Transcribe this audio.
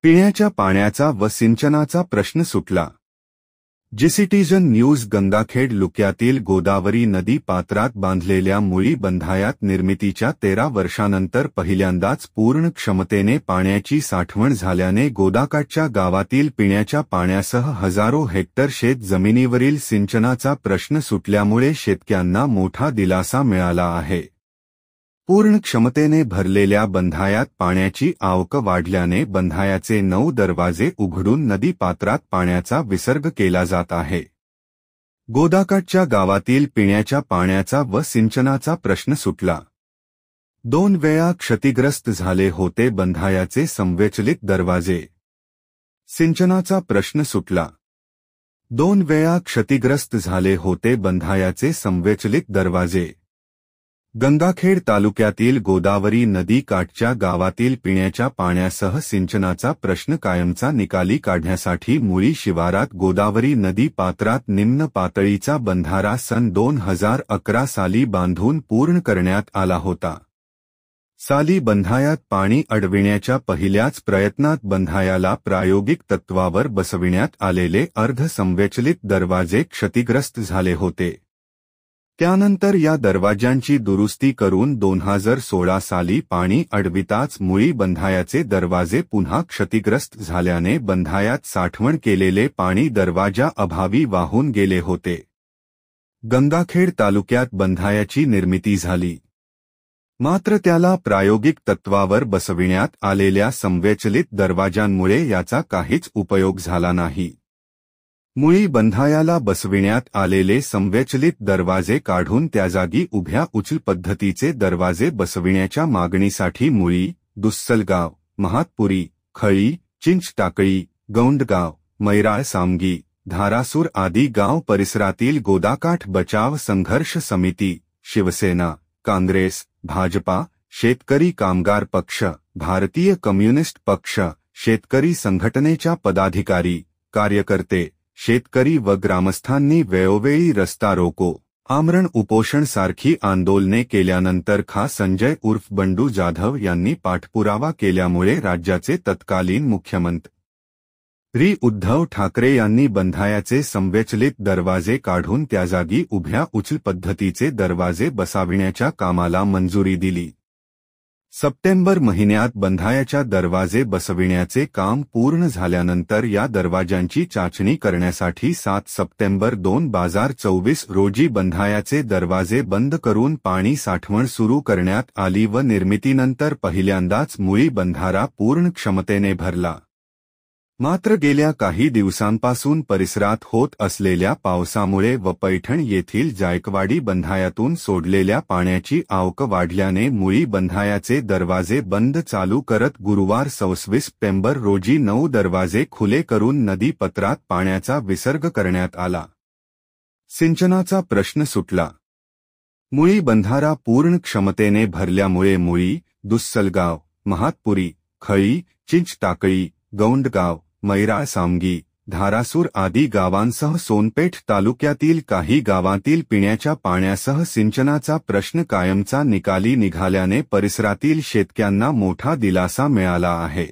पिण्याच्या पाण्याचा व सिंचनाचा प्रश्न सुटला। जिसिटिझन न्यूज गंगाखेड तालुक्यातील गोदावरी नदी पात्रात बांधलेल्या मुळी बंधाऱ्यात निर्मितीच्या 13 वर्षांनंतर पहिल्यांदाच पूर्ण क्षमतेने पाण्याची साठवण झाल्याने गोदाकाठच्या गावातील पिण्याच्या पाण्यासह हजारो हेक्टर शेत जमिनीवरील सिंचनाचा प्रश्न सुटल्यामुळे शेतकऱ्यांना मोठा दिलासा मिळाला आहे। पूर्ण क्षमतेने भरलेल्या बंधाऱ्यात पाण्याची आवक वाढल्याने बंधाऱ्याचे 9 दरवाजे उघडून नदी पात्रात पाण्याचा विसर्ग केला जात आहे। गोदाकाठच्या गावातील पिण्याच्या पाण्याचा व सिंचनाचा प्रश्न सुटला। 2 वेळा क्षतिग्रस्त झाले होते बंधाऱ्याचे संवेचलित दरवाजे। सिंचनाचा प्रश्न सुटला। 2 वेळा क्षतिग्रस्त झाले होते बंधाऱ्याचे संवेचलित दरवाजे। गंगाखेड तालुक्यातील गोदावरी नदी काठच्या गावातील पिण्याच्या पाण्यासह सिंचनाचा प्रश्न कायमचा निकाली काढण्यासाठी मुळी शिवारात गोदावरी नदी पात्रात निम्न पातळीचा बंधारा सन 2011 साली बांधून पूर्ण करण्यात आला होता। साली बंधाऱ्यात पाणी अडविण्याच्या पहिल्याच प्रयत्नात बंधाऱ्याला प्रायोगिक तत्वावर बसविण्यात आलेले अर्धसंवेचलित दरवाजे क्षतिग्रस्त झाले होते। त्यानंतर या दरवाजांची दुरुस्ती करून 2016 साली पाणी अडविताच मुळी बंधाऱ्याचे दरवाजे पुन्हा क्षतिग्रस्त झाल्याने बंधाऱ्यात साठवण केलेले पाणी दरवाजा अभावी वाहून गेले होते। गंगाखेड तालुक्यात बंधाऱ्याची निर्मिती झाली, मात्र त्याला प्रायोगिक तत्वावर बसविण्यात आलेल्या संवेचलित दरवाजांमुळे याचा काहीच उपयोग झाला नाही। मुळी बंधाऱ्याला बसविण्यात आलेले संवेचलित दरवाजे काढून त्याजागी उभ्या उचल पद्धतीचे दरवाजे बसविण्याच्या मागणीसाठी मुळी, दुस्सलगाव, महातपुरी, खळी, चिंचटाकळी, गौंडगाव, मैराळ सामगी, धारासूर आदी गाव परिसरातील गोदाकाठ बचाव संघर्ष समिती, शिवसेना, काँग्रेस, भाजपा, शेतकरी कामगार पक्ष, भारतीय कम्युनिस्ट पक्ष, शेतकरी संघटनेच्या पदाधिकारी, कार्यकर्ते, शेतकरी व ग्रामस्थांनी वेळोवेळी रस्ता रोको, आमरण उपोषण सारखी आंदोलने केल्यानंतर संजय उर्फ बंडू जाधव यांनी पाठपुरावा केल्यामुळे राज्याचे तत्कालीन मुख्यमंत्री उद्धव ठाकरे यांनी बंधाऱ्याचे संवेचलित दरवाजे काढून त्याजागी उभ्या उचल पद्धतीचे दरवाजे बसविण्याच्या कामाला मंजुरी दिली। सप्टेंबर महिन्यात बंधाऱ्याच्या दरवाजे बसविण्याचे काम पूर्ण झाल्यानंतर या दरवाजांची चाचणी करण्यासाठी 7 सप्टेंबर 2024 रोजी बंधाऱ्याचे दरवाजे बंद करून पाणी साठवण सुरू करण्यात आली व निर्मितीनंतर पहिल्यांदाच मुळी बंधारा पूर्ण क्षमतेने भरला। मात्र गेल्या काही दिवसांपासून परिसरात होत असलेल्या पावसामुळे व पैठण येथील जायकवाडी बंधाऱ्यातून सोडलेल्या पाण्याची आवक वाढल्याने मुळी बंधाऱ्याचे दरवाजे बंद चालू करत गुरुवार 26 सप्टेंबर रोजी 9 दरवाजे खुले करून नदी पात्रात पाण्याचा विसर्ग करण्यात आला। सिंचनाचा प्रश्न सुटला। मुळी बंधारा पूर्ण क्षमतेने भरल्यामुळे मुळी, दुस्सलगाव, महातपुरी, खळी, चिंचटाकळी, गौंडगाव, मैराळ सामगी, धारासूर आदी गावांसह सोनपेठ तालुक्यातील काही गावांतील पिण्याच्या पाण्यासह सिंचनाचा प्रश्न कायमचा निकाली निघाल्याने परिसरातील शेतकऱ्यांना मोठा दिलासा मिळाला आहे।